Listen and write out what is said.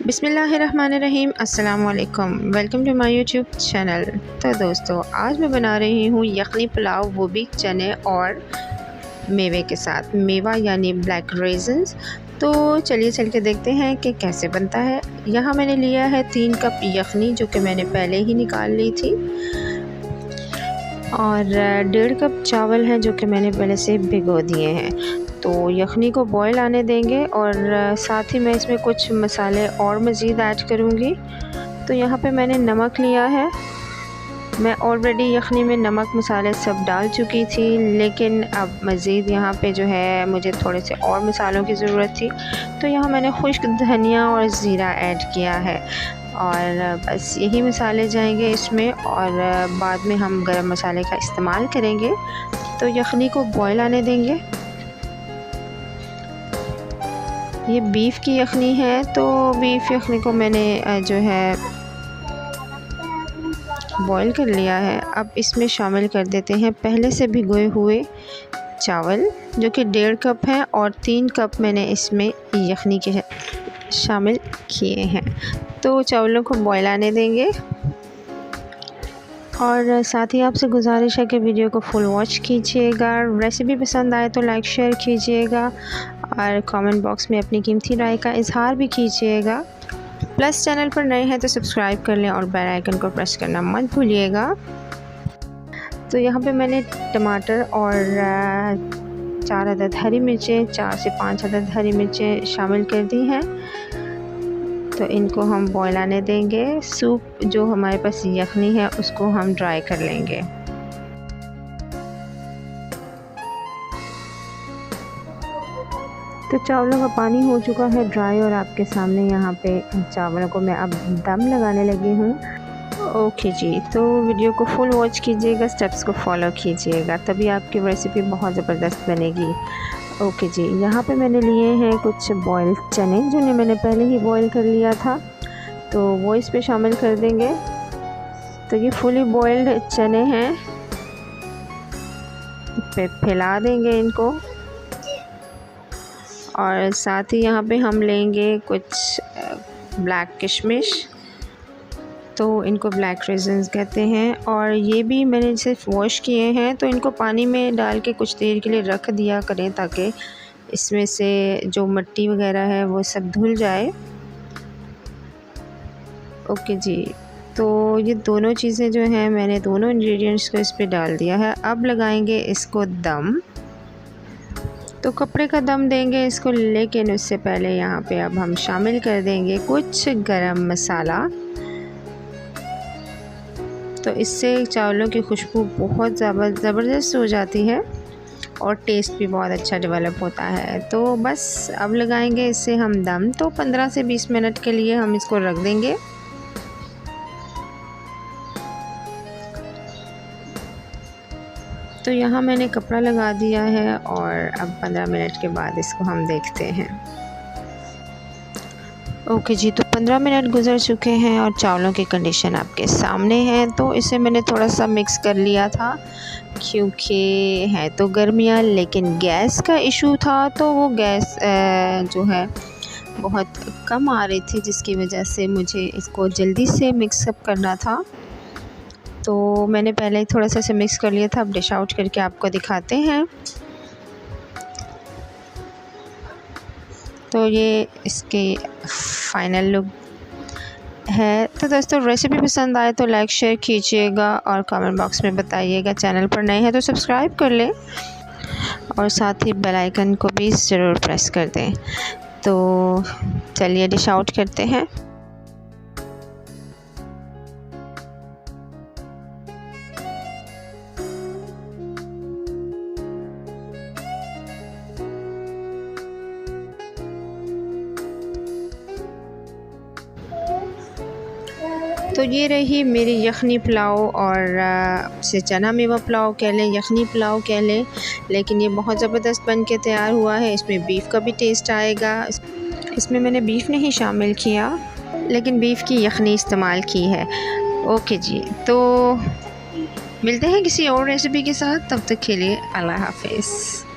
बिस्मिल्लाहिर्रहमानिर्रहीम। अस्सलाम वालेकुम। Welcome to my YouTube channel. तो दोस्तों, आज मैं बना रही हूँ यखनी पुलाव, वो भी चने और मेवे के साथ। मेवा यानी ब्लैक रेज़न्स। तो चलिए चल के देखते हैं कि कैसे बनता है। यहाँ मैंने लिया है 3 कप यखनी, जो कि मैंने पहले ही निकाल ली थी, और 1.5 कप चावल हैं, जो कि मैंने पहले से भिगो दिए हैं। तो यखनी को बॉयल आने देंगे और साथ ही मैं इसमें कुछ मसाले और मज़ीद ऐड करूँगी। तो यहाँ पे मैंने नमक लिया है। मैं ऑलरेडी यखनी में नमक मसाले सब डाल चुकी थी, लेकिन अब मज़ीद यहाँ पे जो है मुझे थोड़े से और मसालों की ज़रूरत थी। तो यहाँ मैंने खुश्क धनिया और ज़ीरा ऐड किया है, और बस यही मसाले जाएंगे इसमें, और बाद में हम गरम मसाले का इस्तेमाल करेंगे। तो यखनी को बॉयल आने देंगे। ये बीफ की यखनी है, तो बीफ यखनी को मैंने जो है बॉईल कर लिया है। अब इसमें शामिल कर देते हैं पहले से भिगोए हुए चावल, जो कि 1.5 कप है, और 3 कप मैंने इसमें यखनी के शामिल किए हैं। तो चावलों को बॉईल आने देंगे, और साथ ही आपसे गुजारिश है कि वीडियो को फुल वॉच कीजिएगा। रेसिपी पसंद आए तो लाइक शेयर कीजिएगा, और कमेंट बॉक्स में अपनी कीमती राय का इजहार भी कीजिएगा। प्लस चैनल पर नए हैं तो सब्सक्राइब कर लें और बेल आइकन को प्रेस करना मत भूलिएगा। तो यहाँ पे मैंने टमाटर और 4 अदद हरी मिर्चें, 4 से 5 अदद हरी मिर्चें शामिल कर दी हैं। तो इनको हम बॉयल आने देंगे। सूप जो हमारे पास यखनी है उसको हम ड्राई कर लेंगे। तो चावलों का पानी हो चुका है ड्राई, और आपके सामने यहाँ पे चावलों को मैं अब दम लगाने लगी हूँ। ओके जी, तो वीडियो को फुल वॉच कीजिएगा, स्टेप्स को फॉलो कीजिएगा, तभी आपकी रेसिपी बहुत ज़बरदस्त बनेगी। ओके जी, यहाँ पे मैंने लिए हैं कुछ बॉयल चने, जो मैंने पहले ही बॉयल कर लिया था, तो वो इस पे शामिल कर देंगे। तो ये फुली बॉयल्ड चने हैं, पे फैला देंगे इनको, और साथ ही यहाँ पे हम लेंगे कुछ ब्लैक किशमिश, तो इनको ब्लैक रेज़न्स कहते हैं। और ये भी मैंने सिर्फ वॉश किए हैं, तो इनको पानी में डाल के कुछ देर के लिए रख दिया करें, ताकि इसमें से जो मिट्टी वगैरह है वो सब धुल जाए। ओके जी, तो ये दोनों चीज़ें जो हैं, मैंने दोनों इंग्रेडिएंट्स को इस पे डाल दिया है। अब लगाएंगे इसको दम। तो कपड़े का दम देंगे इसको, लेकिन उससे पहले यहाँ पे अब हम शामिल कर देंगे कुछ गरम मसाला। तो इससे चावलों की खुशबू बहुत ज़बरदस्त हो जाती है, और टेस्ट भी बहुत अच्छा डेवलप होता है। तो बस अब लगाएंगे इससे हम दम। तो 15 से 20 मिनट के लिए हम इसको रख देंगे। तो यहाँ मैंने कपड़ा लगा दिया है, और अब 15 मिनट के बाद इसको हम देखते हैं। ओके जी, तो 15 मिनट गुजर चुके हैं, और चावलों की कंडीशन आपके सामने है। तो इसे मैंने थोड़ा सा मिक्स कर लिया था, क्योंकि है तो गर्मियाँ, लेकिन गैस का इशू था, तो वो गैस जो है बहुत कम आ रही थी, जिसकी वजह से मुझे इसको जल्दी से मिक्सअप करना था। तो मैंने पहले ही थोड़ा सा इसे मिक्स कर लिया था। अब डिश आउट करके आपको दिखाते हैं। तो ये इसकी फाइनल लुक है। तो दोस्तों, रेसिपी पसंद आए तो लाइक शेयर कीजिएगा, और कमेंट बॉक्स में बताइएगा। चैनल पर नए हैं तो सब्सक्राइब कर लें, और साथ ही बेल आइकन को भी ज़रूर प्रेस कर दें। तो चलिए डिश आउट करते हैं। तो ये रही मेरी यखनी पुलाव, और इसे चना मेवा पुलाव कह लें, यखनी पुलाव कह लें, लेकिन ये बहुत ज़बरदस्त बन के तैयार हुआ है। इसमें बीफ का भी टेस्ट आएगा। इसमें मैंने बीफ नहीं शामिल किया, लेकिन बीफ की यखनी इस्तेमाल की है। ओके जी, तो मिलते हैं किसी और रेसिपी के साथ। तब तक के लिए अल्लाह हाफ़िज़।